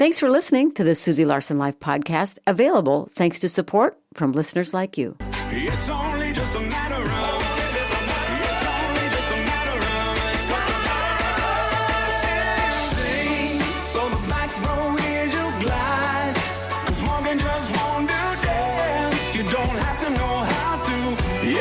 Thanks for listening to the Susie Larson Life podcast, available thanks to support from listeners like you. It's only just a matter of It's only just a matter of sing, so the back row is your glide. 'Cause walking just won't do dance. You don't have to know how to.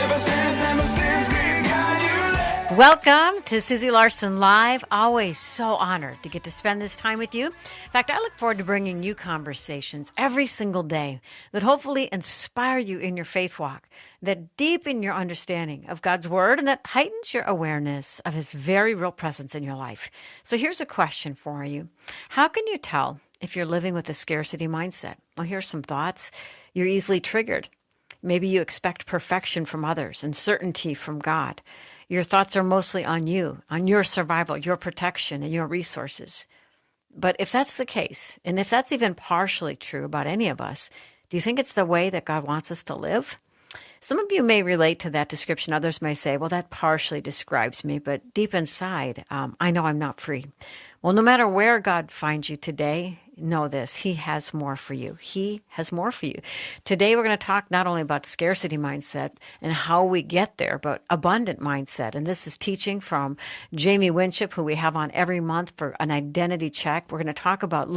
Ever since God's got you there. Welcome to Susie Larson Live. Always so honored to get to spend this time with you. In fact, I look forward to bringing you conversations every single day that hopefully inspire you in your faith walk, that deepen your understanding of God's Word, and that heightens your awareness of His very real presence in your life. So here's a question for you. How can you tell if you're living with a scarcity mindset? Well, here's some thoughts. You're easily triggered. Maybe you expect perfection from others and certainty from God. Your thoughts are mostly on you, on your survival, your protection, and your resources. But if that's the case, and if that's even partially true about any of us, do you think it's the way that God wants us to live? Some of you may relate to that description. Others may say, well, that partially describes me, but deep inside, I know I'm not free. Well, no matter where God finds you today, know this, He has more for you. He has more for you. Today, we're going to talk not only about scarcity mindset and how we get there, but abundant mindset. And this is teaching from Jamie Winship, who we have on every month for an identity check. We're going to talk about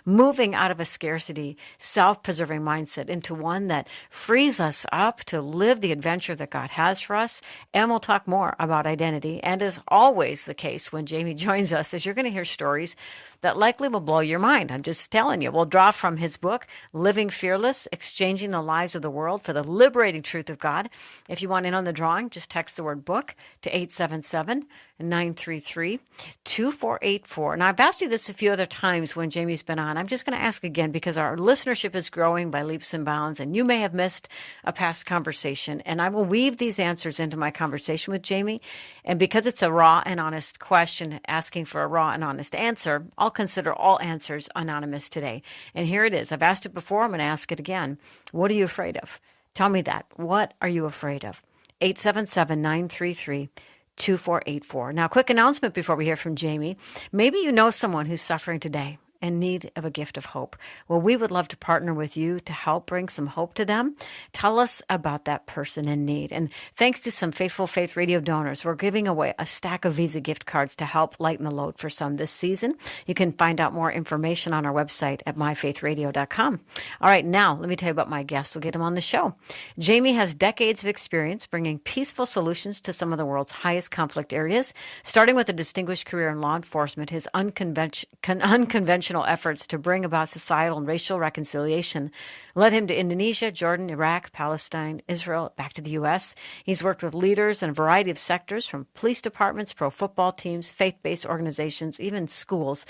moving out of a scarcity, self-preserving mindset into one that frees us up to live the adventure that God has for us. And we'll talk more about identity. And as always the case when Jamie joins us, is you're going to hear stories that likely will blow your mind. I'm just telling you. We'll draw from his book, Living Fearless, Exchanging the Lives of the World for the Liberating Truth of God. If you want in on the drawing, just text the word book to 877-933-2484. Now, I've asked you this a few other times when Jamie's been on. I'm just going to ask again because our listenership is growing by leaps and bounds, and you may have missed a past conversation. And I will weave these answers into my conversation with Jamie. And because it's a raw and honest question asking for a raw and honest answer, I'll consider all answers anonymous today. And here it is. I've asked it before. I'm going to ask it again. What are you afraid of? Tell me that. What are you afraid of? 877-933-2484. Now, quick announcement before we hear from Jamie. Maybe you know someone who's suffering today in need of a gift of hope. Well, we would love to partner with you to help bring some hope to them. Tell us about that person in need. And thanks to some faithful Faith Radio donors, we're giving away a stack of Visa gift cards to help lighten the load for some this season. You can find out more information on our website at myfaithradio.com. All right, now let me tell you about my guest. We'll get him on the show. Jamie has decades of experience bringing peaceful solutions to some of the world's highest conflict areas, starting with a distinguished career in law enforcement. His unconventional efforts to bring about societal and racial reconciliation led him to Indonesia, Jordan, Iraq, Palestine, Israel, back to the U.S. He's worked with leaders in a variety of sectors, from police departments, pro football teams, faith-based organizations, even schools.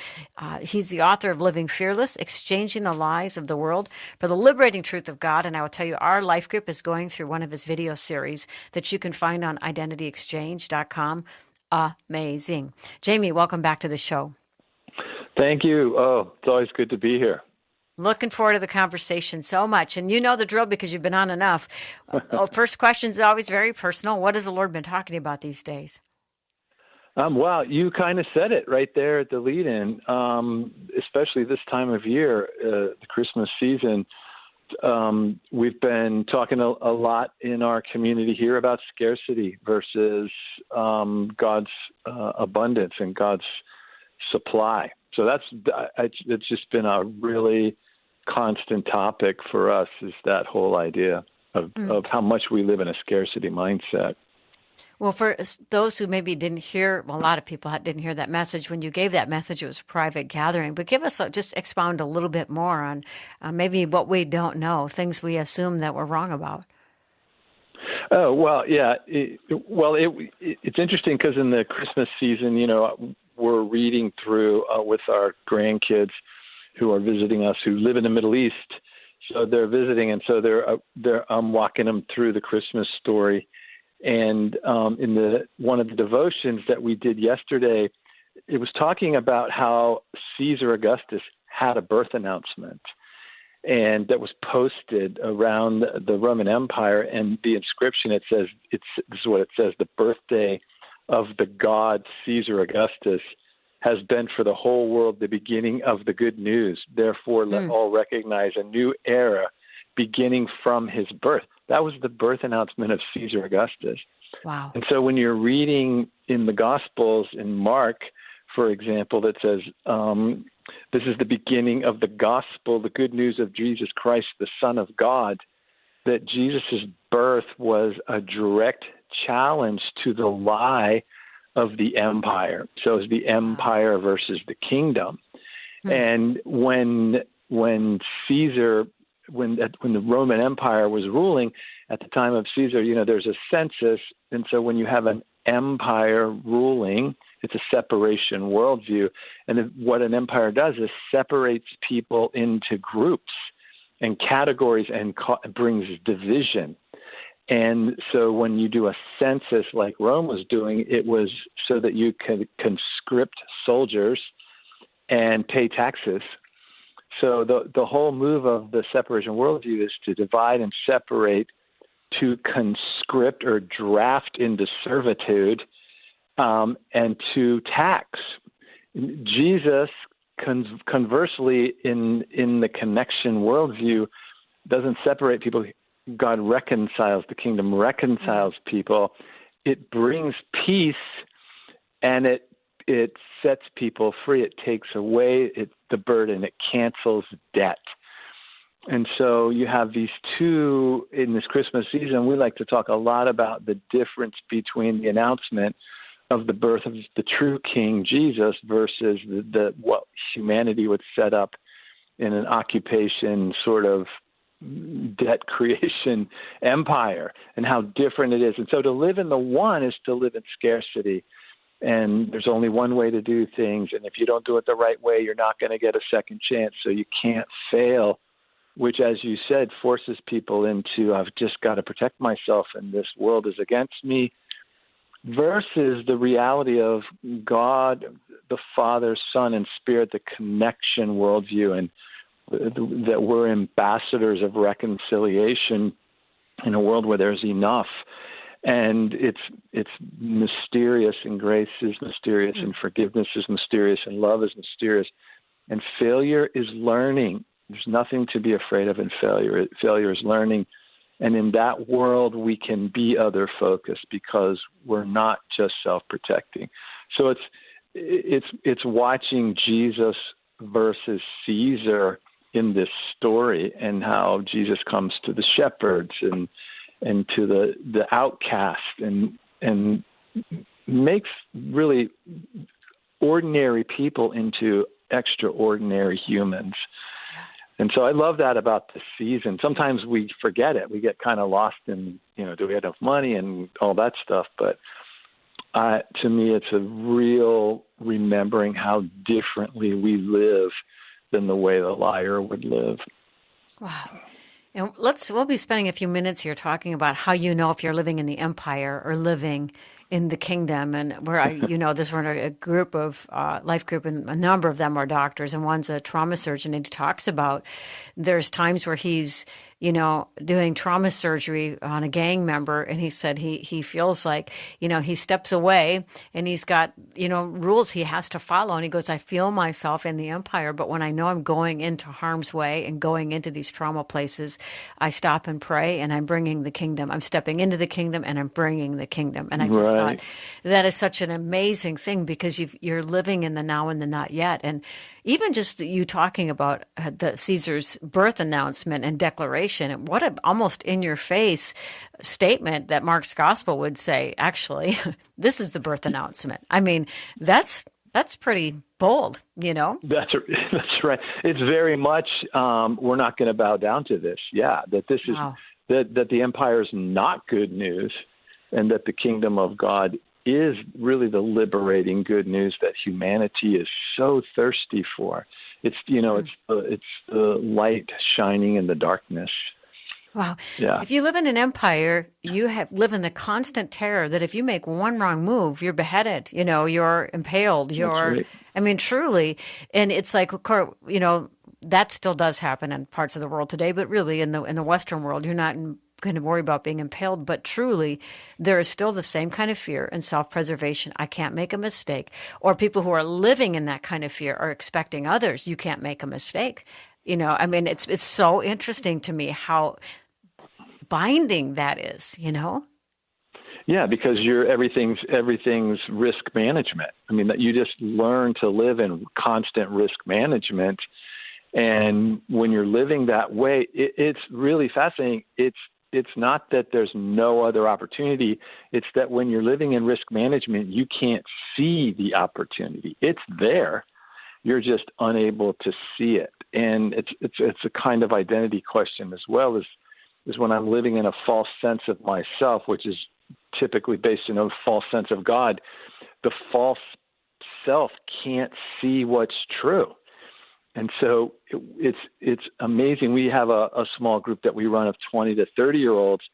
He's the author of Living Fearless, Exchanging the Lives of the World for the Liberating Truth of God. And I will tell you, our life group is going through one of his video series that you can find on identityexchange.com. Amazing. Jamie, welcome back to the show. Thank you. Oh, it's always good to be here. Looking forward to the conversation so much. And you know the drill because you've been on enough. First question is always very personal. What has the Lord been talking about these days? Well, you kind of said it right there at the lead-in, especially this time of year, the Christmas season. We've been talking a lot in our community here about scarcity versus God's abundance and God's supply. So it's just been a really constant topic for us, is that whole idea of how much we live in a scarcity mindset. Well, for those who maybe didn't hear, well, a lot of people didn't hear that message. When you gave that message, it was a private gathering. But give us, just expound a little bit more on maybe what we don't know, things we assume that we're wrong about. Oh, well, yeah. It's interesting because in the Christmas season, we're reading through with our grandkids who are visiting us, who live in the Middle East. So they're visiting, and so I'm walking them through the Christmas story. And in one of the devotions that we did yesterday, it was talking about how Caesar Augustus had a birth announcement, and that was posted around the Roman Empire. And the inscription, this is what it says: the birthday of the god Caesar Augustus has been for the whole world the beginning of the good news. Therefore, let all recognize a new era beginning from his birth. That was the birth announcement of Caesar Augustus. Wow. And so when you're reading in the Gospels, in Mark, for example, that says, this is the beginning of the gospel, the good news of Jesus Christ, the Son of God, that Jesus' birth was a direct challenge to the lie of the empire. So it's the empire versus the kingdom. And when Caesar, when the Roman Empire was ruling at the time of Caesar, there's a census. And so when you have an empire ruling, it's a separation worldview. And what an empire does is separates people into groups and categories and brings division. And so when you do a census like Rome was doing, it was so that you could conscript soldiers and pay taxes. So the whole move of the separation worldview is to divide and separate, to conscript or draft into servitude, and to tax. Jesus, conversely, in the connection worldview, doesn't separate people. God reconciles, the kingdom reconciles people. It brings peace, and it sets people free. It takes away the burden. It cancels debt. And so you have these two in this Christmas season. We like to talk a lot about the difference between the announcement of the birth of the true King Jesus versus the what humanity would set up in an occupation sort of debt creation empire, and how different it is. And so to live in the one is to live in scarcity. And there's only one way to do things. And if you don't do it the right way, you're not going to get a second chance. So you can't fail, which, as you said, forces people into, I've just got to protect myself and this world is against me, versus the reality of God, the Father, Son, and Spirit, the connection worldview, and that we're ambassadors of reconciliation in a world where there's enough. And it's mysterious, and grace is mysterious, and forgiveness is mysterious, and love is mysterious. And failure is learning. There's nothing to be afraid of in failure. Failure is learning. And in that world, we can be other-focused because we're not just self-protecting. So it's watching Jesus versus Caesar in this story, and how Jesus comes to the shepherds and to the outcast, and makes really ordinary people into extraordinary humans. And so I love that about the season. Sometimes we forget it. We get kind of lost in, do we have enough money and all that stuff. But to me, it's a real remembering how differently we live than the way the liar would live. Wow. And we'll be spending a few minutes here talking about how you know if you're living in the empire or living in the kingdom. And we're a group of life group, and a number of them are doctors, and one's a trauma surgeon, and he talks about there's times where he's doing trauma surgery on a gang member, and he said he feels like he steps away and he's got rules he has to follow, and he goes, I feel myself in the empire, but when I know I'm going into harm's way and going into these trauma places, I stop and pray, and I'm bringing the kingdom. I'm stepping into the kingdom, and I'm bringing the kingdom. And I just thought that is such an amazing thing, because you're living in the now and the not yet. And even just you talking about the Caesar's birth announcement and declaration, what an almost in-your-face statement that Mark's gospel would say, actually, this is the birth announcement. I mean, that's pretty bold, That's right. It's very much, we're not going to bow down to this. Yeah, that this is, that the empire is not good news, and that the kingdom of God is really the liberating good news that humanity is so thirsty for. It's it's the light shining in the darkness. Wow. Yeah. If you live in an empire, you live in the constant terror that if you make one wrong move, you're beheaded, you're impaled, Right. I mean, truly. And it's like, that still does happen in parts of the world today, but really in the Western world, you're not in going to worry about being impaled. But truly, there is still the same kind of fear and self-preservation. I can't make a mistake. Or people who are living in that kind of fear are expecting others, you can't make a mistake. I mean, it's so interesting to me how binding that is, Yeah, because everything's risk management. I mean, that you just learn to live in constant risk management. And when you're living that way, it's really fascinating. It's not that there's no other opportunity. It's that when you're living in risk management, you can't see the opportunity. It's there. You're just unable to see it. And it's a kind of identity question as well, is when I'm living in a false sense of myself, which is typically based in a false sense of God. The false self can't see what's true. And so it's amazing. We have a small group that we run of 20 to 30-year-olds.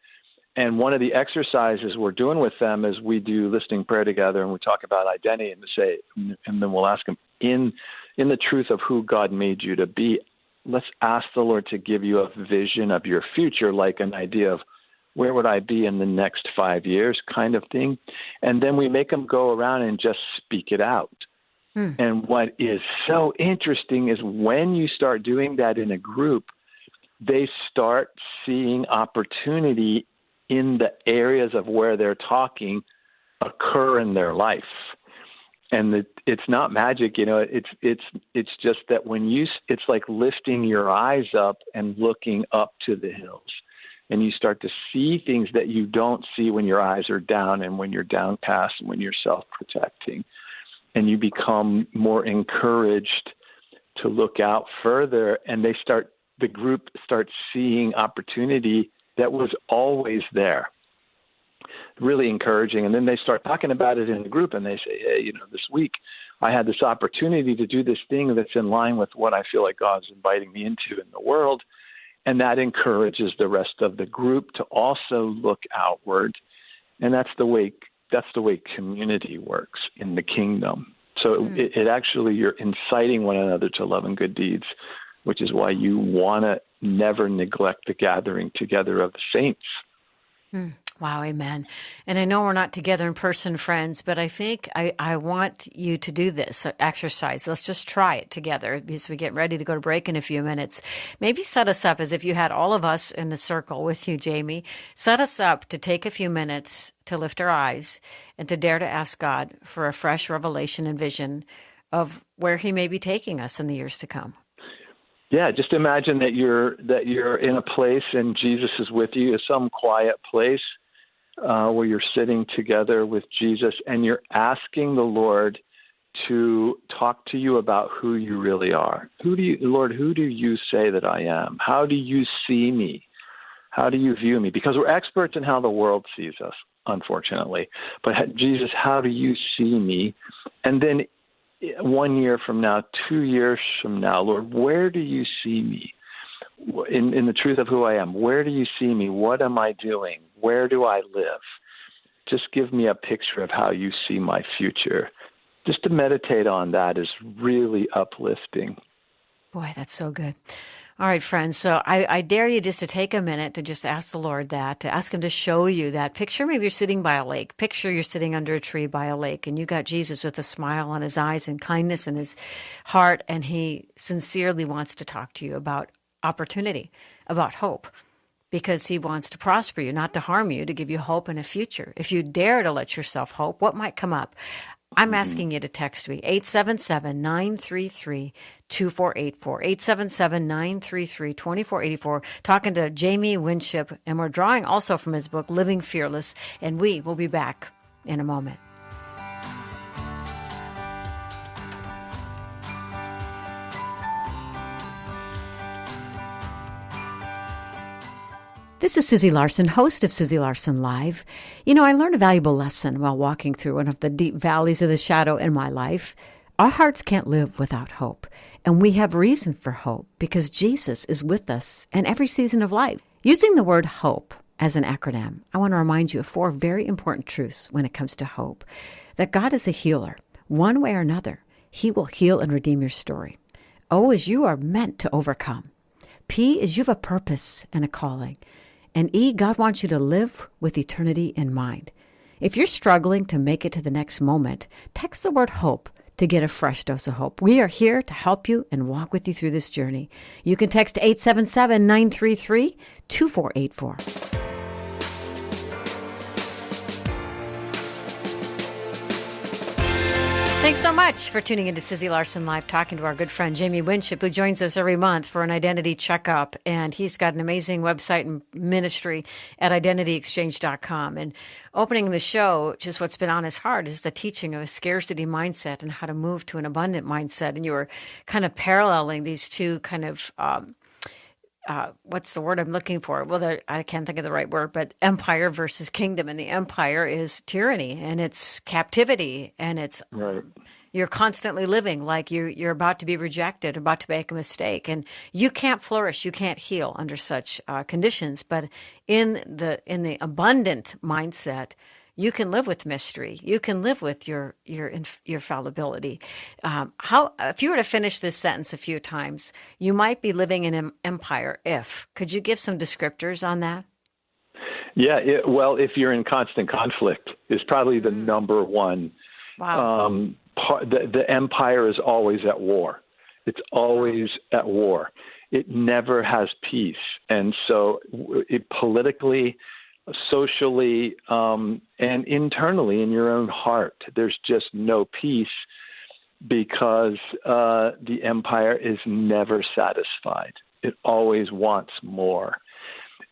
And one of the exercises we're doing with them is we do listening prayer together, and we talk about identity, and then we'll ask them, in the truth of who God made you to be, let's ask the Lord to give you a vision of your future, like an idea of where would I be in the next 5 years kind of thing. And then we make them go around and just speak it out. And what is so interesting is when you start doing that in a group, they start seeing opportunity in the areas of where they're talking occur in their life. And it's not magic, it's just that it's like lifting your eyes up and looking up to the hills. And you start to see things that you don't see when your eyes are down and when you're downcast and when you're self-protecting. And you become more encouraged to look out further, and the group starts seeing opportunity that was always there. Really encouraging. And then they start talking about it in the group, and they say, hey, this week I had this opportunity to do this thing that's in line with what I feel like God's inviting me into in the world. And that encourages the rest of the group to also look outward. And that's the way community works in the kingdom. So it actually, you're inciting one another to love and good deeds, which is why you want to never neglect the gathering together of the saints. Wow, amen. And I know we're not together in person, friends, but I think I want you to do this exercise. Let's just try it together as we get ready to go to break in a few minutes. Maybe set us up as if you had all of us in the circle with you, Jamie. Set us up to take a few minutes to lift our eyes and to dare to ask God for a fresh revelation and vision of where he may be taking us in the years to come. Yeah, just imagine that you're in a place and Jesus is with you, some quiet place where you're sitting together with Jesus, and you're asking the Lord to talk to you about who you really are. Lord, who do you say that I am? How do you see me? How do you view me? Because we're experts in how the world sees us, unfortunately. But Jesus, how do you see me? And then 1 year from now, 2 years from now, Lord, where do you see me? In the truth of who I am, where do you see me? What am I doing? Where do I live? Just give me a picture of how you see my future. Just to meditate on that is really uplifting. Boy, that's so good. All right, friends. So I dare you just to take a minute to just ask the Lord that, to ask him to show you that picture. Maybe you're sitting by a lake. Picture you're sitting under a tree by a lake, and you got Jesus with a smile on his eyes and kindness in his heart, and he sincerely wants to talk to you about opportunity, about hope, because he wants to prosper you, not to harm you, to give you hope and a future. If you dare to let yourself hope, what might come up? I'm asking you to text me, 877-933-2484, 877-933-2484, talking to Jamie Winship, and we're drawing also from his book, Living Fearless, and we will be back in a moment. This is Susie Larson, host of Susie Larson Live. I learned a valuable lesson while walking through one of the deep valleys of the shadow in my life. Our hearts can't live without hope, and we have reason for hope because Jesus is with us in every season of life. Using the word hope as an acronym, I want to remind you of 4 very important truths when it comes to hope. That God is a healer. One way or another, he will heal and redeem your story. O is you are meant to overcome. P is you have a purpose and a calling. And E, God wants you to live with eternity in mind. If you're struggling to make it to the next moment, text the word hope to get a fresh dose of hope. We are here to help you and walk with you through this journey. You can text 877-933-2484. Thanks so much for tuning into Susie Larson Live, talking to our good friend Jamie Winship, who joins us every month for an identity checkup. And he's got an amazing website and ministry at identityexchange.com. And opening the show, just what's been on his heart is the teaching of a scarcity mindset and how to move to an abundant mindset. And you were kind of paralleling these two kind of what's the word I'm looking for? Well, I can't think of the right word, but empire versus kingdom. And the empire is tyranny, and it's captivity, and it's Right. You're constantly living like you're about to be rejected, about to make a mistake, and you can't flourish, you can't heal under such conditions. But in the abundant mindset, you can live with mystery. You can live with your fallibility. If you were to finish this sentence a few times, you might be living in an empire. Could you give some descriptors on that? Yeah. Well, if you're in constant conflict, is probably the number one. Wow. The empire is always at war. It's always at war. It never has peace, and so politically, socially, and internally in your own heart, there's just no peace because the empire is never satisfied. It always wants more.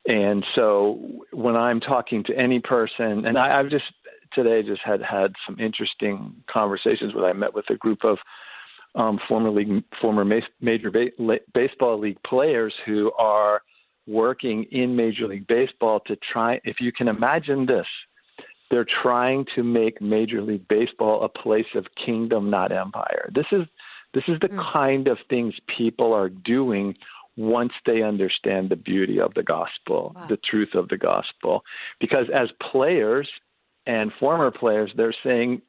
And so when I'm talking to any person, and I've just today just had some interesting conversations where I met with a group of former Major Baseball League players who are working in Major League Baseball to try, if you can imagine this, they're trying to make Major League Baseball a place of kingdom, not empire. This is the kind of things people are doing once they understand the beauty of the gospel, the truth of the gospel. Because as players and former players, they're saying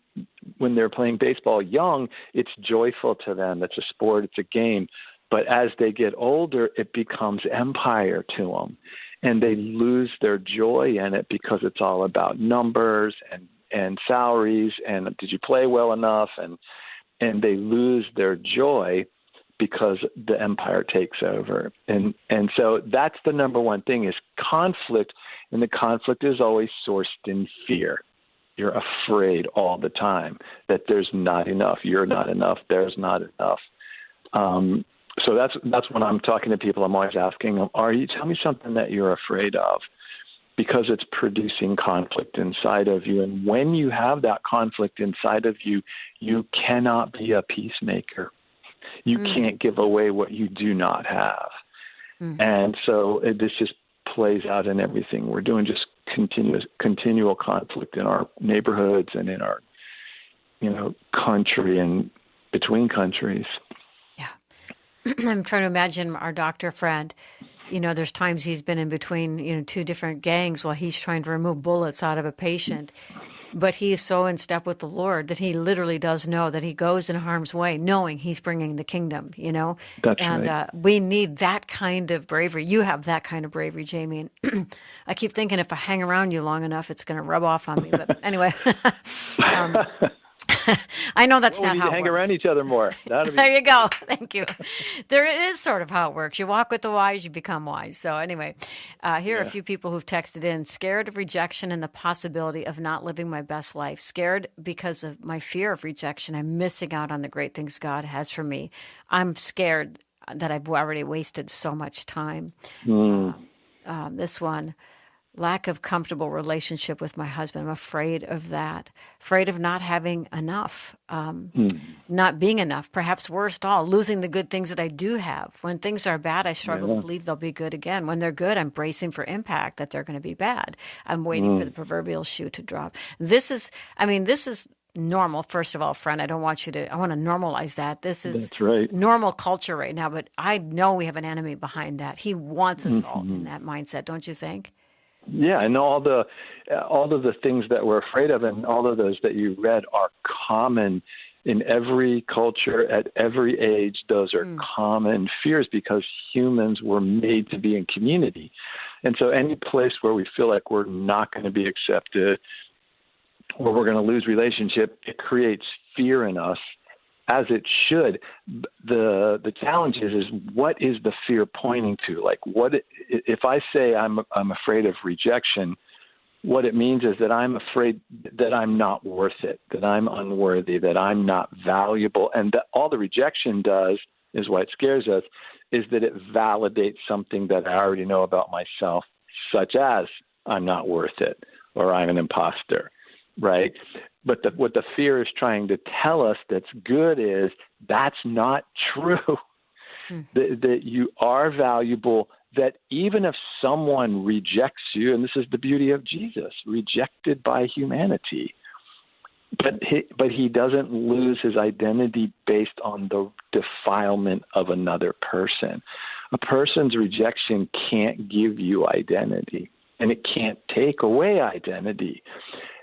when they're playing baseball young, it's joyful to them. It's a sport, it's a game. But as they get older, it becomes empire to them. And they lose their joy in it because it's all about numbers and salaries and did you play well enough? And they lose their joy because the empire takes over. And so that's the number one thing is conflict. And the conflict is always sourced in fear. You're afraid all the time that there's not enough. You're not enough. There's not enough. So that's when I'm talking to people, I'm always asking them, tell me something that you're afraid of, because it's producing conflict inside of you. And when you have that conflict inside of you, you cannot be a peacemaker. You can't give away what you do not have. And so this just plays out in everything we're doing, just continual conflict in our neighborhoods and in our, country and between countries. I'm trying to imagine our doctor friend. There's times he's been in between, two different gangs while he's trying to remove bullets out of a patient. But he is so in step with the Lord that he literally does know that he goes in harm's way, knowing he's bringing the kingdom, That's and right. We need that kind of bravery. You have that kind of bravery, Jamie. And I keep thinking if I hang around you long enough, it's going to rub off on me. But anyway. I know that's not how it works. Hang around each other more. There you go. Thank you. There is sort of how it works. You walk with the wise, you become wise. So anyway, here are a few people who've texted in, scared of rejection and the possibility of not living my best life. Scared because of my fear of rejection. I'm missing out on the great things God has for me. I'm scared that I've already wasted so much time. This one. Lack of comfortable relationship with my husband. I'm afraid of that. Afraid of not having enough, not being enough. Perhaps worst all, losing the good things that I do have. When things are bad, I struggle to believe they'll be good again. When they're good, I'm bracing for impact that they're going to be bad. I'm waiting for the proverbial shoe to drop. This is normal. First of all, friend, I want to normalize that. This is That's right. normal culture right now, but I know we have an enemy behind that. He wants us all in that mindset, don't you think? Yeah, and all of the things that we're afraid of, and all of those that you read are common in every culture at every age. Those are common fears because humans were made to be in community. And so any place where we feel like we're not going to be accepted or we're going to lose relationship, it creates fear in us, as it should. The challenge is what is the fear pointing to? Like, what if I say I'm afraid of rejection? What it means is that I'm afraid that I'm not worth it, that I'm unworthy, that I'm not valuable. And that all the rejection does is why it scares us, is that it validates something that I already know about myself, such as I'm not worth it or I'm an imposter, right? But what the fear is trying to tell us that's good is that's not true, that you are valuable, that even if someone rejects you, and this is the beauty of Jesus, rejected by humanity, but he doesn't lose his identity based on the defilement of another person. A person's rejection can't give you identity, and it can't take away identity.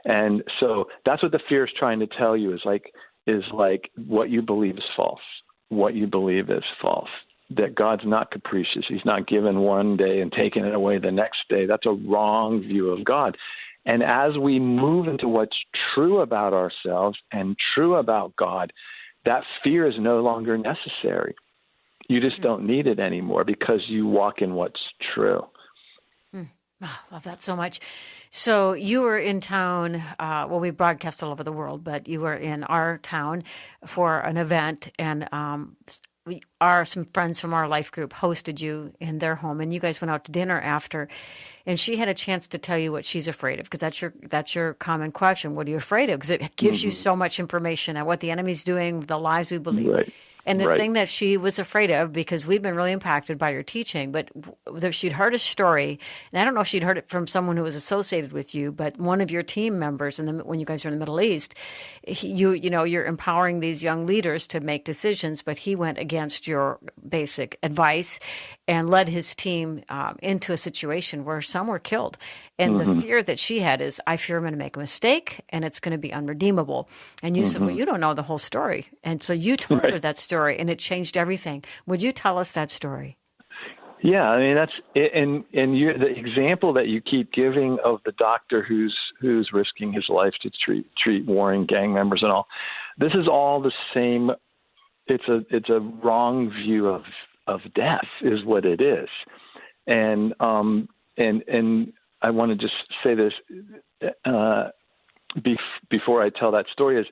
And so that's what the fear is trying to tell you is like what you believe is false. What you believe is false. That God's not capricious. He's not given one day and taking it away the next day. That's a wrong view of God. And as we move into what's true about ourselves and true about God, that fear is no longer necessary. You just don't need it anymore because you walk in what's true. Oh, love that so much. So you were in town, well, we broadcast all over the world, but you were in our town for an event, and some friends from our life group hosted you in their home, and you guys went out to dinner after, and she had a chance to tell you what she's afraid of, because that's your common question. What are you afraid of? Because it gives you so much information on what the enemy's doing, the lies we believe. Right. And the thing that she was afraid of, because we've been really impacted by your teaching, but she'd heard a story, and I don't know if she'd heard it from someone who was associated with you, but one of your team members, when you guys were in the Middle East, you're empowering these young leaders to make decisions, but he went against your basic advice and led his team into a situation where some were killed. And the fear that she had is, I fear I'm going to make a mistake and it's going to be unredeemable. And you said, well, you don't know the whole story. And so you told her that story, and it changed everything. Would you tell us that story? Yeah, I mean, that's and the example that you keep giving of the doctor who's risking his life to treat warring gang members and all. This is all the same. It's a wrong view of death, is what it is, and I want to just say this before I tell that story is,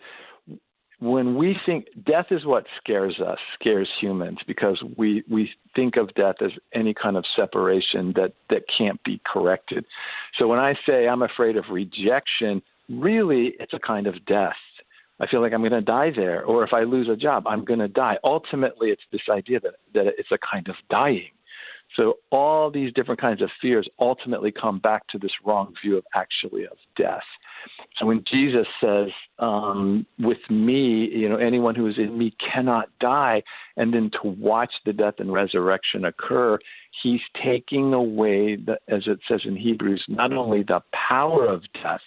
when we think death is what scares humans, because we think of death as any kind of separation that can't be corrected. So when I say I'm afraid of rejection, really it's a kind of death. I feel like I'm going to die there. Or if I lose a job, I'm going to die. Ultimately, it's this idea that it's a kind of dying. So all these different kinds of fears ultimately come back to this wrong view of death. So when Jesus says, with me, anyone who is in me cannot die, and then to watch the death and resurrection occur, he's taking away, as it says in Hebrews, not only the power of death,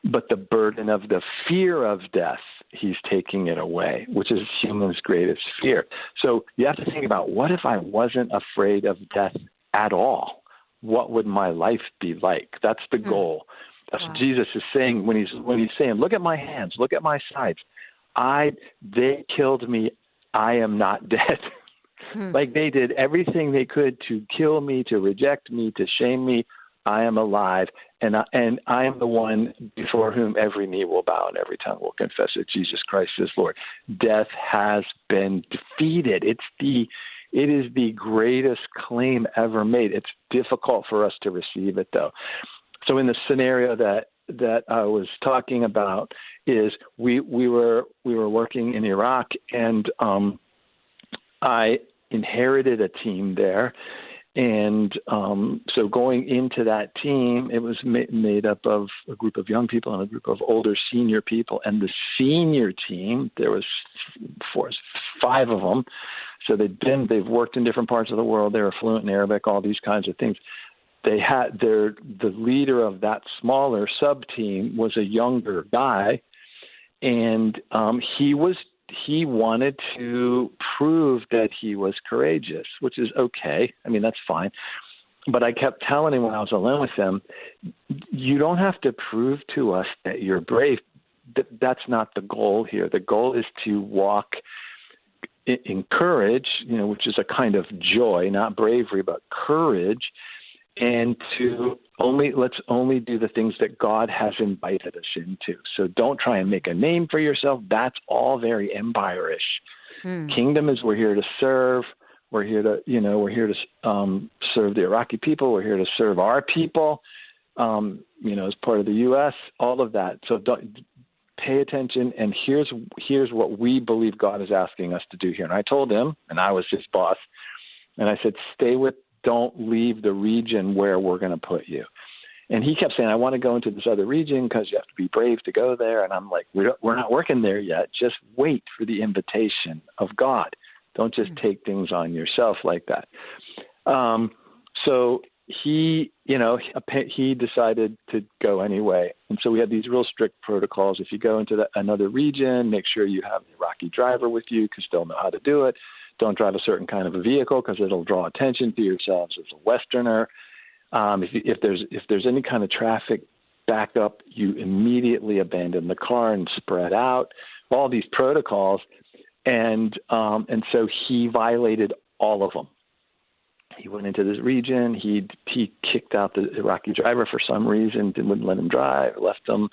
but the burden of the fear of death. He's taking it away, which is humans' greatest fear. So you have to think about, what if I wasn't afraid of death at all? What would my life be like? That's the goal. That's what Jesus is saying when he's saying, look at my hands, look at my sides. They killed me. I am not dead. Like they did everything they could to kill me, to reject me, to shame me. I am alive, and I am the one before whom every knee will bow and every tongue will confess that Jesus Christ is Lord. Death has been defeated. It is the greatest claim ever made. It's difficult for us to receive it, though. So in the scenario that I was talking about, is we were working in Iraq, and I inherited a team there. And so going into that team, it was made up of a group of young people and a group of older senior people. And the senior team, there was 5 of them. So they've worked in different parts of the world. They were fluent in Arabic, all these kinds of things. They had the leader of that smaller sub team was a younger guy, and he wanted to prove that he was courageous, which is okay. I mean, that's fine. but I kept telling him when I was alone with him, you don't have to prove to us that you're brave. That's not the goal here. The goal is to walk in courage, which is a kind of joy, not bravery, but courage, and let's only do the things that God has invited us into. So don't try and make a name for yourself. That's all very empire-ish. Kingdom is we're here to serve. We're here to, serve the Iraqi people. We're here to serve our people, as part of the U.S., all of that. So don't pay attention. And here's what we believe God is asking us to do here. And I told him, and I was his boss, and I said, don't leave the region where we're going to put you. And he kept saying, I want to go into this other region because you have to be brave to go there. And I'm like, we're not working there yet. Just wait for the invitation of God. Don't just take things on yourself like that. So he decided to go anyway. And so we had these real strict protocols. If you go into another region, make sure you have the Iraqi driver with you because they'll know how to do it. Don't drive a certain kind of a vehicle because it'll draw attention to yourselves as a Westerner. If there's any kind of traffic backup, you immediately abandon the car and spread out. All these protocols. And so he violated all of them. He went into this region. He kicked out the Iraqi driver for some reason, wouldn't let him drive, left him,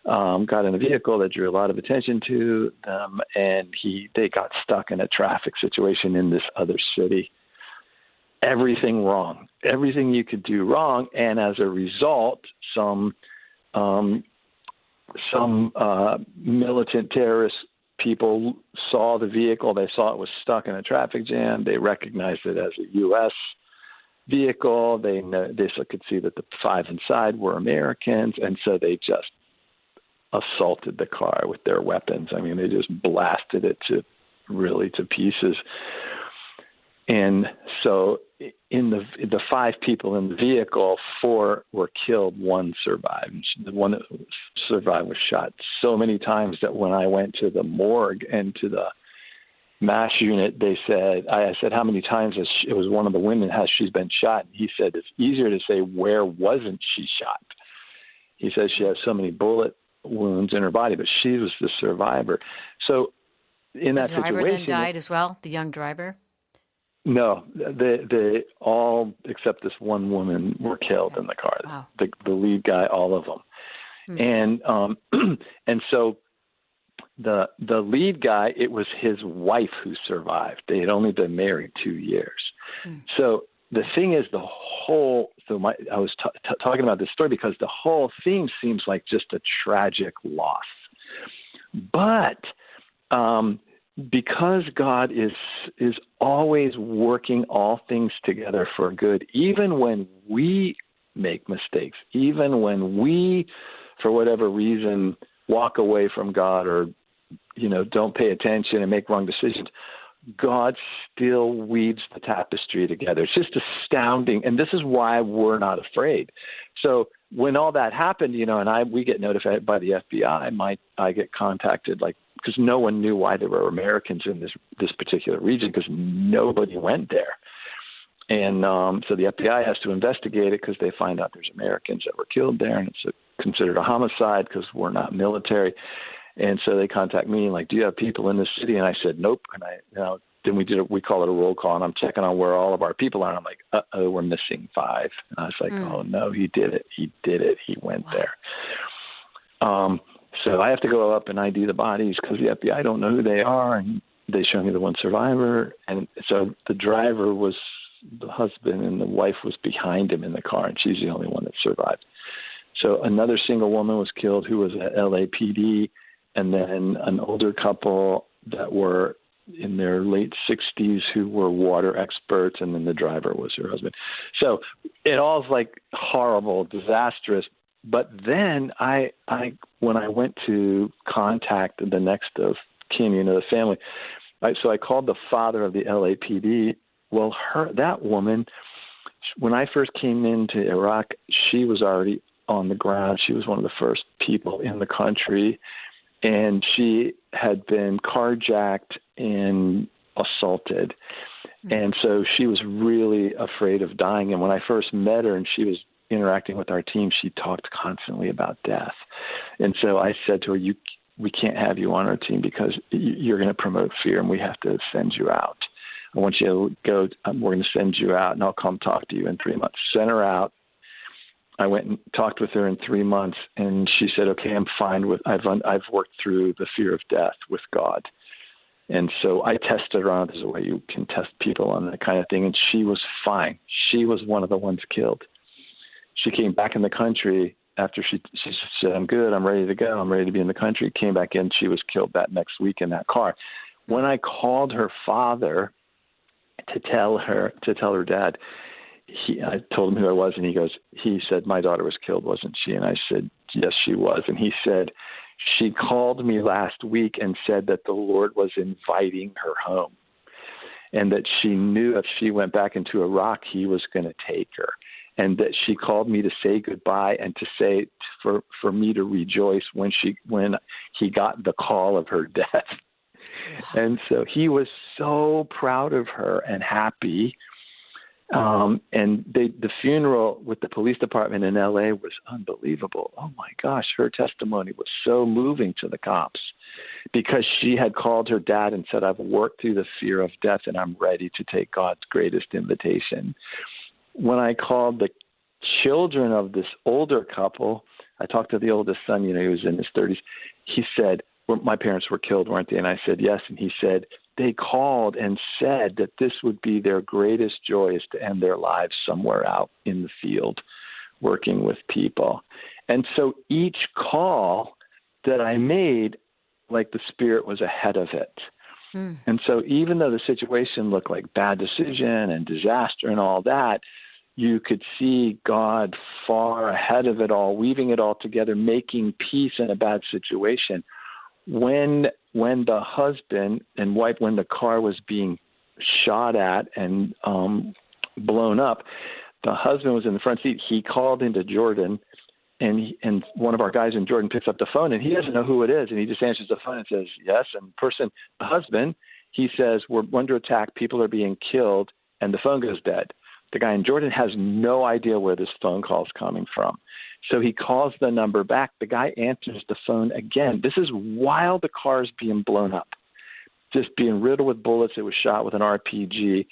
got in a vehicle that drew a lot of attention to them, and they got stuck in a traffic situation in this other city. Everything wrong. Everything you could do wrong, and as a result, some militant terrorists people saw the vehicle. They saw it was stuck in a traffic jam. They recognized it as a U.S. vehicle. They could see that the 5 inside were Americans, and so they just assaulted the car with their weapons. I mean, they just blasted it to pieces. And so in the 5 people in the vehicle, 4 were killed, 1 survived. The one that survived was shot so many times that when I went to the morgue and to the MASH unit, I said, how many times it was one of the women, has she been shot? And he said, it's easier to say, where wasn't she shot? He says she has so many bullet wounds in her body, but she was the survivor. So in that situation... The driver then died as well, the young driver? No, they all, except this one woman, were killed in the car. Wow. The lead guy, all of them. And so the lead guy, it was his wife who survived. They had only been married 2 years. So the thing is, I was talking about this story because the whole theme seems like just a tragic loss. But because God is always working all things together for good, even when we make mistakes, even when we, for whatever reason, walk away from God or, don't pay attention and make wrong decisions, God still weaves the tapestry together. It's just astounding. And this is why we're not afraid. So when all that happened, and we get notified by the FBI, I get contacted because no one knew why there were Americans in this particular region because nobody went there. And so the FBI has to investigate it because they find out there's Americans that were killed there, and it's considered a homicide because we're not military. And so they contact me like, do you have people in this city? And I said, nope. And then we call it a roll call, and I'm checking on where all of our people are. And I'm like, we're missing 5. And I was like, oh no, he did it. He went there. So I have to go up and ID the bodies because the FBI don't know who they are. And they show me the one survivor. And so the driver was the husband and the wife was behind him in the car, and she's the only one that survived. So another single woman was killed who was at LAPD, and then an older couple that were in their late 60s who were water experts, and then the driver was her husband. So it all is like horrible, disastrous. But then when I went to contact the next of kin, the family, so I called the father of the LAPD. Well, that woman, when I first came into Iraq, she was already on the ground. She was one of the first people in the country, and she had been carjacked and assaulted. And so she was really afraid of dying. And when I first met her and she was interacting with our team, she talked constantly about death. And so I said to her, we can't have you on our team because you're going to promote fear and we have to send you out. I want you to go, we're going to send you out and I'll come talk to you in 3 months. Sent her out. I went and talked with her in 3 months and she said, okay, I'm fine with, I've worked through the fear of death with God. And so I tested her on. There's a way you can test people on that kind of thing. And she was fine. She was one of the ones killed. She came back in the country after she said, I'm good. I'm ready to go. I'm ready to be in the country. Came back in. She was killed that next week in that car. When I called her father to tell her dad, I told him who I was. And he said, my daughter was killed, wasn't she? And I said, yes, she was. And he said, she called me last week and said that the Lord was inviting her home and that she knew if she went back into Iraq, he was going to take her. And that she called me to say goodbye and to say for me to rejoice when he got the call of her death. And so he was so proud of her and happy. And the funeral with the police department in LA was unbelievable. Oh my gosh, her testimony was so moving to the cops because she had called her dad and said, I've worked through the fear of death and I'm ready to take God's greatest invitation. When I called the children of this older couple, I talked to the oldest son, he was in his 30s. He said, well, my parents were killed, weren't they? And I said, yes. And he said, they called and said that this would be their greatest joy is to end their lives somewhere out in the field working with people. And so each call that I made, like the Spirit was ahead of it. And so even though the situation looked like bad decision and disaster and all that, you could see God far ahead of it all, weaving it all together, making peace in a bad situation. When the husband and wife, when the car was being shot at and blown up, the husband was in the front seat. He called into Jordan, and one of our guys in Jordan picks up the phone, and he doesn't know who it is, and he just answers the phone and says, yes. And the husband, he says, we're under attack, people are being killed, and the phone goes dead. The guy in Jordan has no idea where this phone call is coming from. So he calls the number back. The guy answers the phone again. This is while the car is being blown up, just being riddled with bullets. It was shot with an RPG.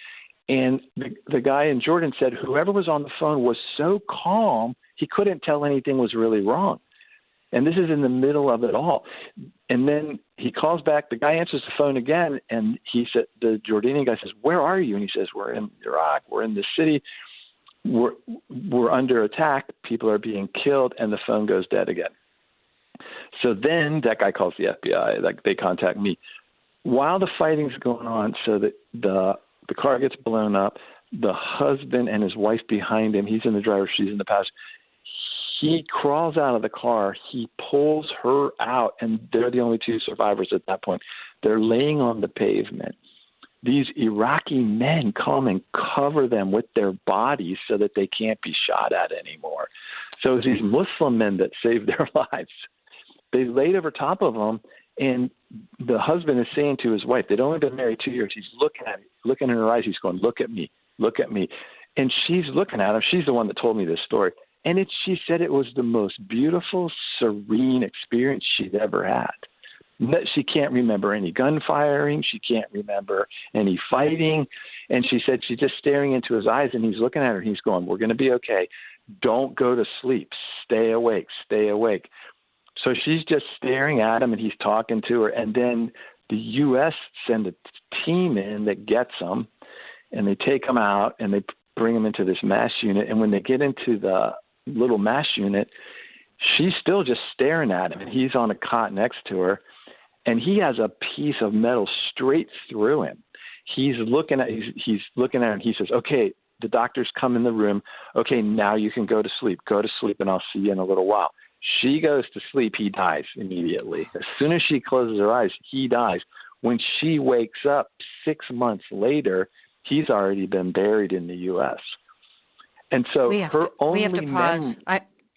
And the guy in Jordan said whoever was on the phone was so calm, he couldn't tell anything was really wrong. And this is in the middle of it all. And then he calls back. The guy answers the phone again, and he said, the Jordanian guy says, where are you? And he says, we're in Iraq. We're in the city. We're under attack. People are being killed, and the phone goes dead again. So then that guy calls the FBI. Like, they contact me. While the fighting's going on, so that the car gets blown up, the husband and his wife behind him, he's in the driver's seat, she's in the passenger. He crawls out of the car. He pulls her out, and they're the only two survivors at that point. They're laying on the pavement. These Iraqi men come and cover them with their bodies so that they can't be shot at anymore. So it's these Muslim men that saved their lives. They laid over top of them, and the husband is saying to his wife, they'd only been married 2 years. He's looking in her eyes. He's going, look at me, look at me. And she's looking at him. She's the one that told me this story. And she said it was the most beautiful, serene experience she'd ever had. That she can't remember any gunfiring. She can't remember any fighting. And she said she's just staring into his eyes, and he's looking at her. He's going, we're going to be okay. Don't go to sleep. Stay awake. Stay awake. So she's just staring at him, and he's talking to her. And then the U.S. send a team in that gets him, and they take him out, and they bring him into this MASH unit. And when they get into the little MASH unit, she's still just staring at him, and he's on a cot next to her, and he has a piece of metal straight through him. He's looking at her, and he says, okay, the doctors come in the room. Okay, now you can go to sleep. Go to sleep, and I'll see you in a little while. She goes to sleep. He dies immediately. As soon as she closes her eyes, he dies. When she wakes up 6 months later, he's already been buried in the U.S. And so we have to pause.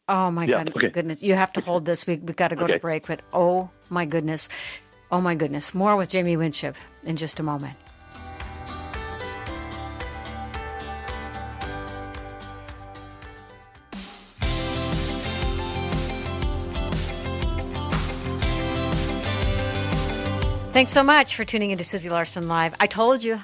Oh my goodness! You have to hold this. We've got to go to break. But oh my goodness! More with Jamie Winship in just a moment. Thanks so much for tuning into Susie Larson Live. I told you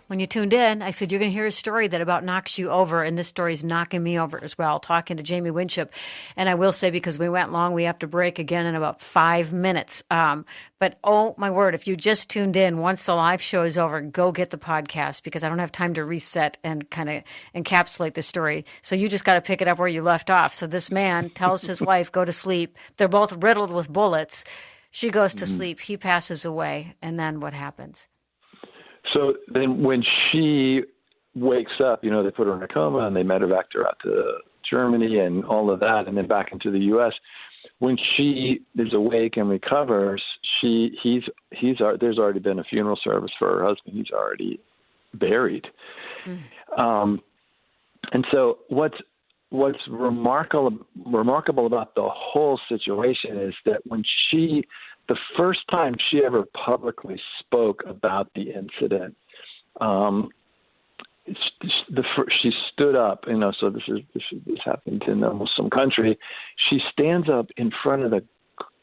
when you tuned in, I said, you're going to hear a story that about knocks you over, and this story is knocking me over as well, talking to Jamie Winship. And I will say, because we went long, we have to break again in about 5 minutes. But oh my word, if you just tuned in, once the live show is over, go get the podcast, because I don't have time to reset and kind of encapsulate the story. So you just got to pick it up where you left off. So this man tells his wife, go to sleep. They're both riddled with bullets. She goes to sleep. He passes away. And then what happens? So then when she wakes up, they put her in a coma and they medevac her out to Germany and all of that, and then back into the U.S. When she is awake and recovers, there's already been a funeral service for her husband. He's already buried. And so what's remarkable about the whole situation is that when the first time she ever publicly spoke about the incident, she stood up, so this happened in a Muslim country. She stands up in front of the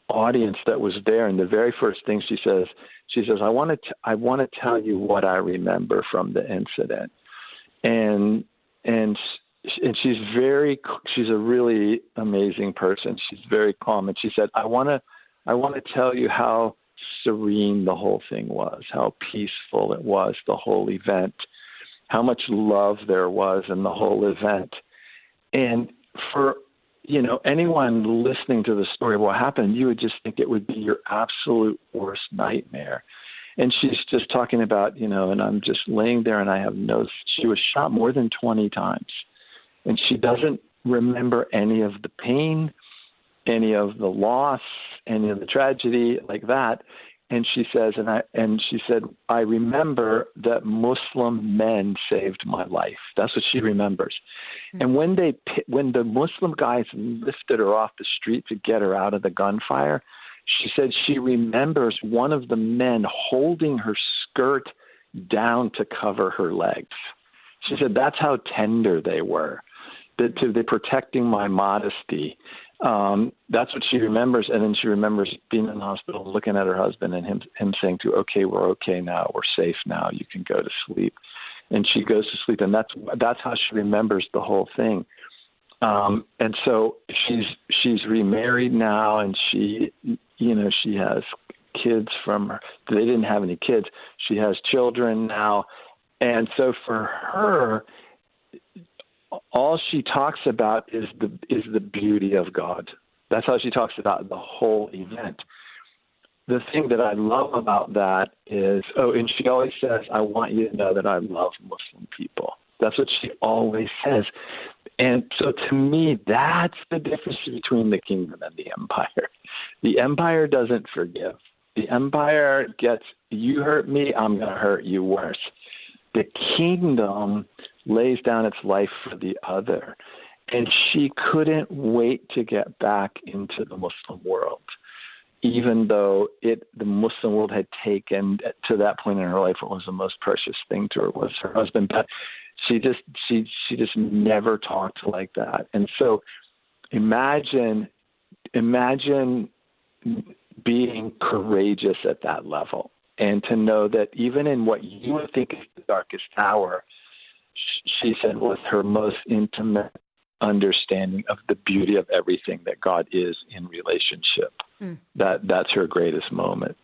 audience that was there, and the very first thing she says, I want to tell you what I remember from the incident. And she's a really amazing person. She's very calm. And she said, I want to tell you how serene the whole thing was, how peaceful it was, the whole event, how much love there was in the whole event. And for, anyone listening to the story of what happened, you would just think it would be your absolute worst nightmare. And she's just talking about, and I'm just laying there and I have she was shot more than 20 times. And she doesn't remember any of the pain, any of the loss, any of the tragedy like that. And she says, I remember that Muslim men saved my life. That's what she remembers. Mm-hmm. And when the Muslim guys lifted her off the street to get her out of the gunfire, she said she remembers one of the men holding her skirt down to cover her legs. She said that's how tender they were. They're protecting my modesty. That's what she remembers. And then she remembers being in the hospital, looking at her husband and him saying to her, okay, we're okay now. We're safe now. You can go to sleep. And she goes to sleep. And that's how she remembers the whole thing. And so she's remarried now, and she has kids from her. They didn't have any kids. She has children now. And so for her, all she talks about is the beauty of God. That's how she talks about the whole event. The thing that I love about that is, and she always says, I want you to know that I love Muslim people. That's what she always says. And so to me, that's the difference between the kingdom and the empire. The empire doesn't forgive. The empire gets, you hurt me, I'm going to hurt you worse. The kingdom lays down its life for the other. And she couldn't wait to get back into the Muslim world, even though the Muslim world had taken, to that point in her life, what was the most precious thing to her was her husband. But she just never talked like that. And so imagine being courageous at that level, and to know that even in what you would think is the darkest hour, she said with her most intimate understanding of the beauty of everything that God is in relationship. That's her greatest moment.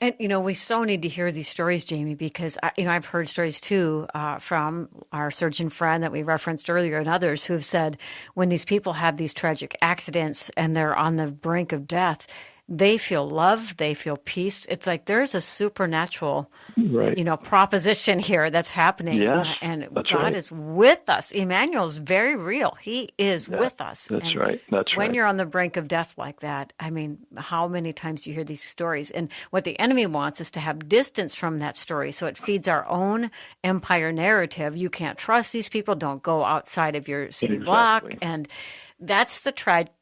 And, we so need to hear these stories, Jamie, because, I've heard stories, too, from our surgeon friend that we referenced earlier and others who have said when these people have these tragic accidents and they're on the brink of death, they feel love, they feel peace. It's like there's a supernatural, proposition here that's happening. Yes, and that's God right. is with us. Emmanuel's very real. He is with us. That's and right. When you're on the brink of death like that, I mean, how many times do you hear these stories? And what the enemy wants is to have distance from that story. So it feeds our own empire narrative. You can't trust these people. Don't go outside of your city block. And that's the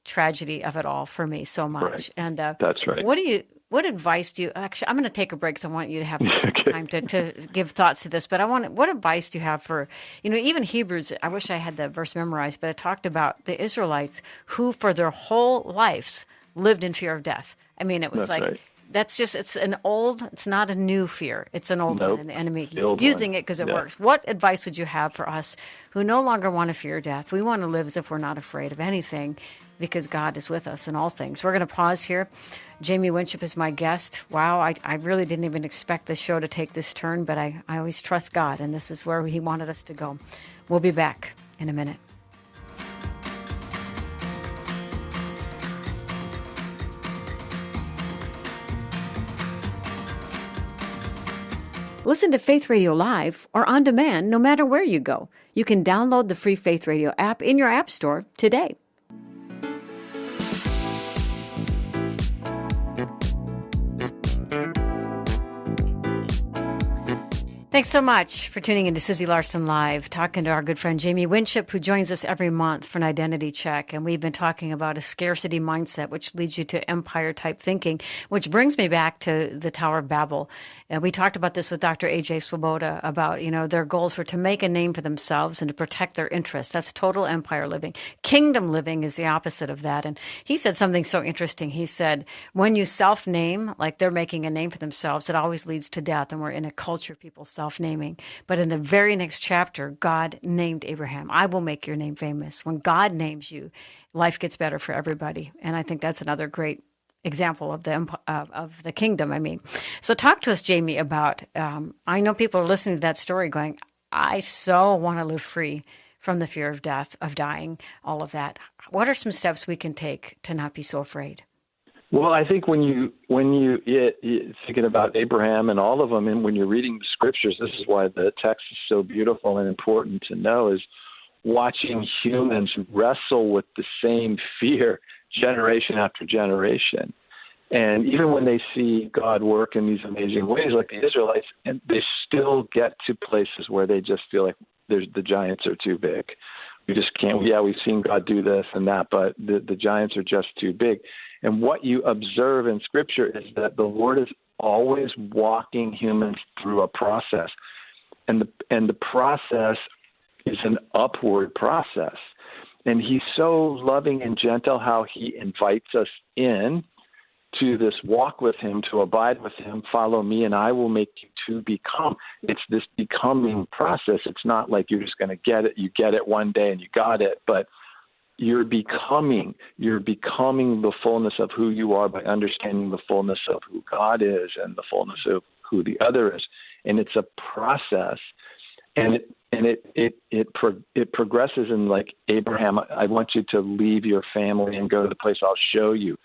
tragedy of it all for me so much. Right. And that's right. What advice do you actually? I'm going to take a break because I want you to have time to give thoughts to this. But what advice do you have for even Hebrews? I wish I had the verse memorized, but it talked about the Israelites who, for their whole lives, lived in fear of death. I mean, it was That's just, it's not a new fear. It's an old one, Nope. and the enemy The old using one. it because it Yeah. works. What advice would you have for us who no longer want to fear death? We want to live as if we're not afraid of anything because God is with us in all things. We're going to pause here. Jamie Winship is my guest. Wow, I really didn't even expect this show to take this turn, but I always trust God, and this is where he wanted us to go. We'll be back in a minute. Listen to Faith Radio Live or on demand no matter where you go. You can download the free Faith Radio app in your app store today. Thanks so much for tuning into Susie Larson Live, talking to our good friend Jamie Winship, who joins us every month for an identity check. And we've been talking about a scarcity mindset, which leads you to empire-type thinking, which brings me back to the Tower of Babel. And we talked about this with Dr. A.J. Swoboda about, their goals were to make a name for themselves and to protect their interests. That's total empire living. Kingdom living is the opposite of that. And he said something so interesting. He said, when you self-name, like they're making a name for themselves, it always leads to death. And we're in a culture people self-naming. But in the very next chapter, God named Abraham. I will make your name famous. When God names you, life gets better for everybody. And I think that's another great example of the kingdom. I mean, so talk to us, Jamie, about, I know people are listening to that story going, I so want to live free from the fear of death, of dying, all of that. What are some steps we can take to not be so afraid? Well, I think when you thinking about Abraham and all of them, and when you're reading the scriptures, this is why the text is so beautiful and important to know, is watching humans wrestle with the same fear generation after generation. And even when they see God work in these amazing ways, like the Israelites, and they still get to places where they just feel like the giants are too big. We just can't. Yeah, we've seen God do this and that, but the giants are just too big. And what you observe in Scripture is that the Lord is always walking humans through a process, and the process is an upward process. And He's so loving and gentle how He invites us in to this walk with Him, to abide with Him, follow me, and I will make you to become. It's this becoming process. It's not like you're just going to get it. You get it one day and you got it, but you're becoming the fullness of who you are by understanding the fullness of who God is and the fullness of who the other is. And it's a process, and it progresses in, like, Abraham, I want you to leave your family and go to the place I'll show you.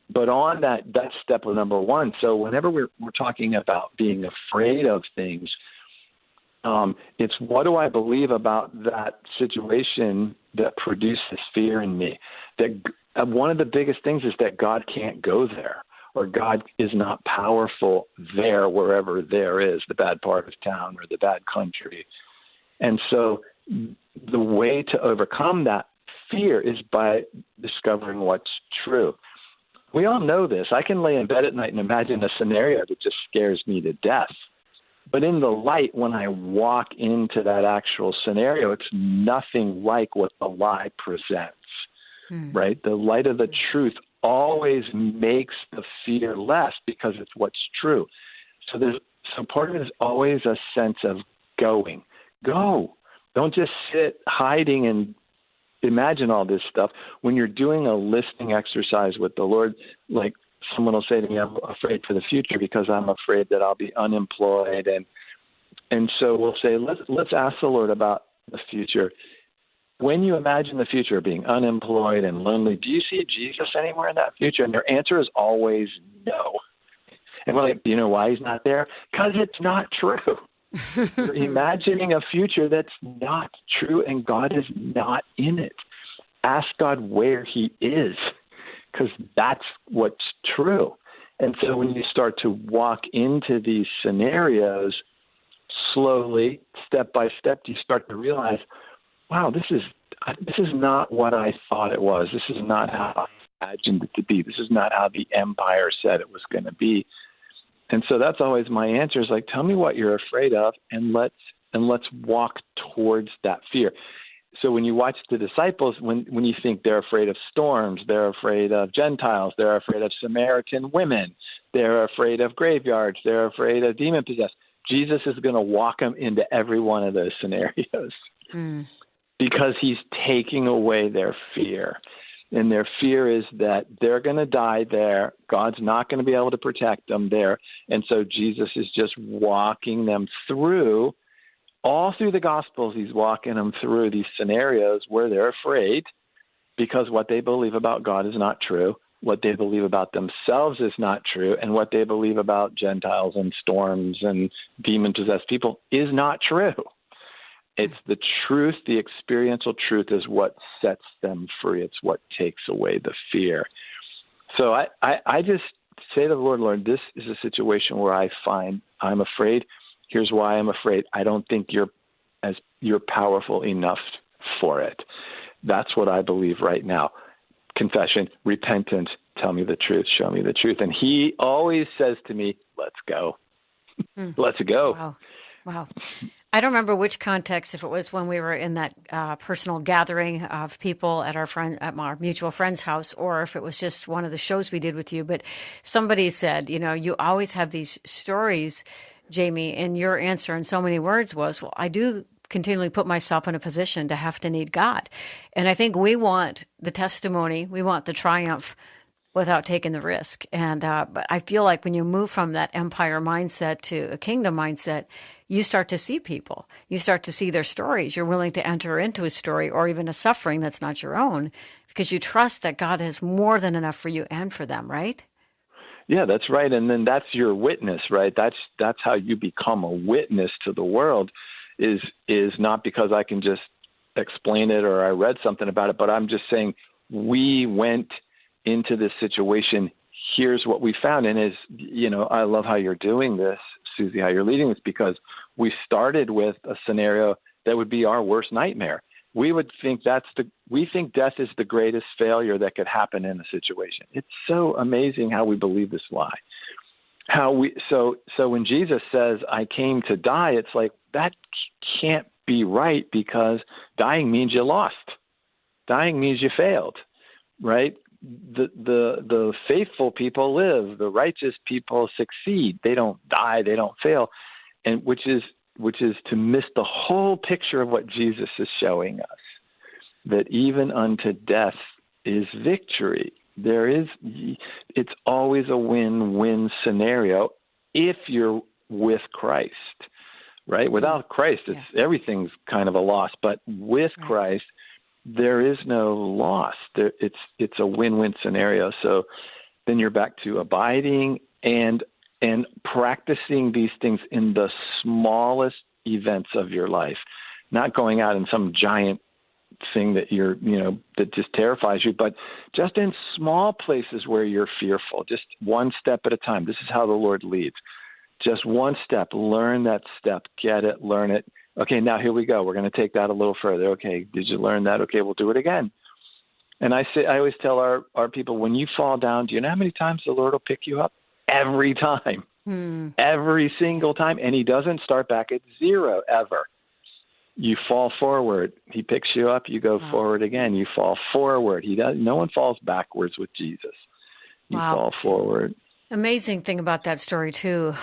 But on that's step number one. So whenever we're talking about being afraid of things, it's what do I believe about that situation that produces fear in me? That one of the biggest things is that God can't go there, or God is not powerful there, wherever there is, the bad part of town or the bad country. And so the way to overcome that fear is by discovering what's true. We all know this. I can lay in bed at night and imagine a scenario that just scares me to death. But in the light, when I walk into that actual scenario, it's nothing like what the lie presents, right? The light of the truth always makes the fear less because it's what's true. So part of it is always a sense of going. Go. Don't just sit hiding and imagine all this stuff. When you're doing a listening exercise with the Lord, like someone will say to me, I'm afraid for the future because I'm afraid that I'll be unemployed. And so we'll say, let's ask the Lord about the future. When you imagine the future being unemployed and lonely, do you see Jesus anywhere in that future? And their answer is always no. And we're like, do you know why He's not there? Because it's not true. You're imagining a future that's not true, and God is not in it. Ask God where He is, because that's what's true. And so when you start to walk into these scenarios slowly, step by step, you start to realize, wow, this is not what I thought it was. This is not how I imagined it to be. This is not how the empire said it was going to be. And so that's always my answer, is like, tell me what you're afraid of, and let's walk towards that fear. So when you watch the disciples, when you think they're afraid of storms, they're afraid of Gentiles, they're afraid of Samaritan women, They're afraid of graveyards. They're afraid of demon-possessed. Jesus is going to walk them into every one of those scenarios because he's taking away their fear. And their fear is that they're going to die there. God's not going to be able to protect them there. And so Jesus is just walking them through, all through the Gospels, he's walking them through these scenarios where they're afraid because what they believe about God is not true. What they believe about themselves is not true, and what they believe about Gentiles and storms and demon-possessed people is not true. It's the truth, the experiential truth is what sets them free. It's what takes away the fear. So I just say to the Lord, this is a situation where I find I'm afraid. Here's why I'm afraid. I don't think you're powerful enough for it. That's what I believe right now. Confession, repentance, tell me the truth, show me the truth. And he always says to me, let's go. Let's go. Wow. I don't remember which context, if it was when we were in that personal gathering of people at our mutual friend's house, or if it was just one of the shows we did with you. But somebody said, you always have these stories, Jamie, and your answer in so many words was, well, I do continually put myself in a position to have to need God. And I think we want the testimony, we want the triumph without taking the risk. And but I feel like when you move from that empire mindset to a kingdom mindset, you start to see people. You start to see their stories. You're willing to enter into a story or even a suffering that's not your own because you trust that God has more than enough for you and for them, right? Yeah, that's right. And then that's your witness, right? That's how you become a witness to the world. Is not because I can just explain it or I read something about it, but I'm just saying we went into this situation. Here's what we found. And I love how you're doing this, Susie, how you're leading this, because we started with a scenario that would be our worst nightmare. We would think we think death is the greatest failure that could happen in a situation. It's so amazing how we believe this lie. So when Jesus says, I came to die, it's like, that can't be right because dying means you lost. Dying means you failed, right? The faithful people live. The righteous people succeed. They don't die. They don't fail. And which is to miss the whole picture of what Jesus is showing us, that even unto death is victory. It's always a win-win scenario if you're with Christ, right? Without Christ, everything's kind of a loss. But with Christ, there is no loss. It's a win-win scenario. So then you're back to abiding and practicing these things in the smallest events of your life, not going out in some giant thing that that just terrifies you, but just in small places where you're fearful, just one step at a time. This is how the Lord leads. Just one step, learn that step, get it, learn it. Okay, now here we go. We're going to take that a little further. Okay, did you learn that? Okay, we'll do it again. And I always tell our people, when you fall down, do you know how many times the Lord will pick you up? Every time. Every single time. And he doesn't start back at zero ever. You fall forward. He picks you up. You go forward again. You fall forward. No one falls backwards with Jesus. You fall forward. Amazing thing about that story, too.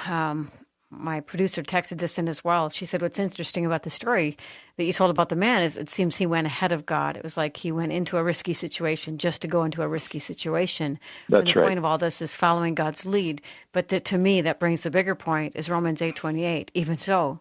My producer texted this in as well. She said, what's interesting about the story that you told about the man is it seems he went ahead of God. It was like he went into a risky situation just to go into a risky situation. That's and the point of all this is following God's lead. But to me, that brings the bigger point is Romans 8:28. Even so,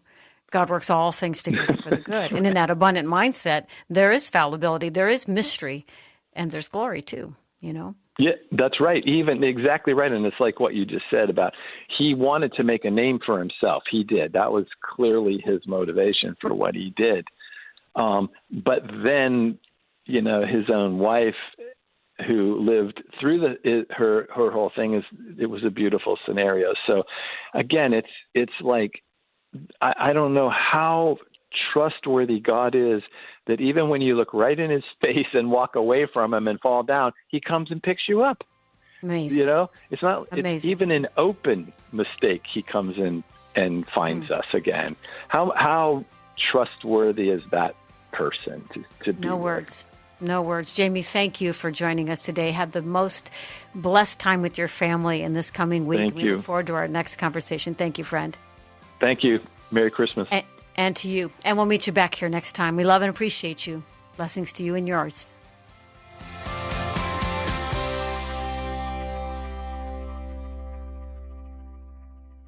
God works all things together for the good. And in that abundant mindset, there is fallibility, there is mystery, and there's glory too, Yeah, that's right. Exactly right. And it's like what you just said about he wanted to make a name for himself. He did. That was clearly his motivation for what he did. But then, his own wife who lived through her whole thing it was a beautiful scenario. So again, it's like, I don't know how trustworthy God is that even when you look right in his face and walk away from him and fall down, he comes and picks you up. Amazing. It's not it's even an open mistake. He comes in and finds us again. How trustworthy is that person to be? No words. No words. Jamie, thank you for joining us today. Have the most blessed time with your family in this coming week. Thank you. Look forward to our next conversation. Thank you, friend. Thank you. Merry Christmas. And to you. And we'll meet you back here next time. We love and appreciate you. Blessings to you and yours.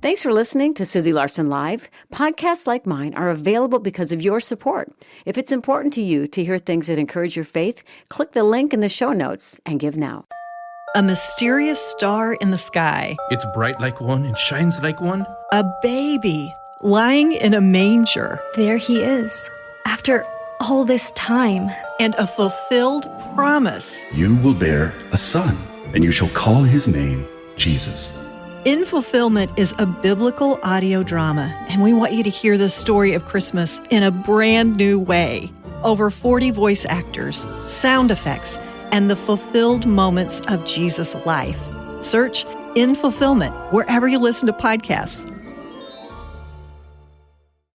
Thanks for listening to Susie Larson Live. Podcasts like mine are available because of your support. If it's important to you to hear things that encourage your faith, click the link in the show notes and give now. A mysterious star in the sky. It's bright like one and shines like one. A baby lying in a manger. There he is, after all this time. And a fulfilled promise. You will bear a son, and you shall call his name Jesus. In Fulfillment is a biblical audio drama, and we want you to hear the story of Christmas in a brand new way. Over 40 voice actors, sound effects, and the fulfilled moments of Jesus' life. Search In Fulfillment wherever you listen to podcasts.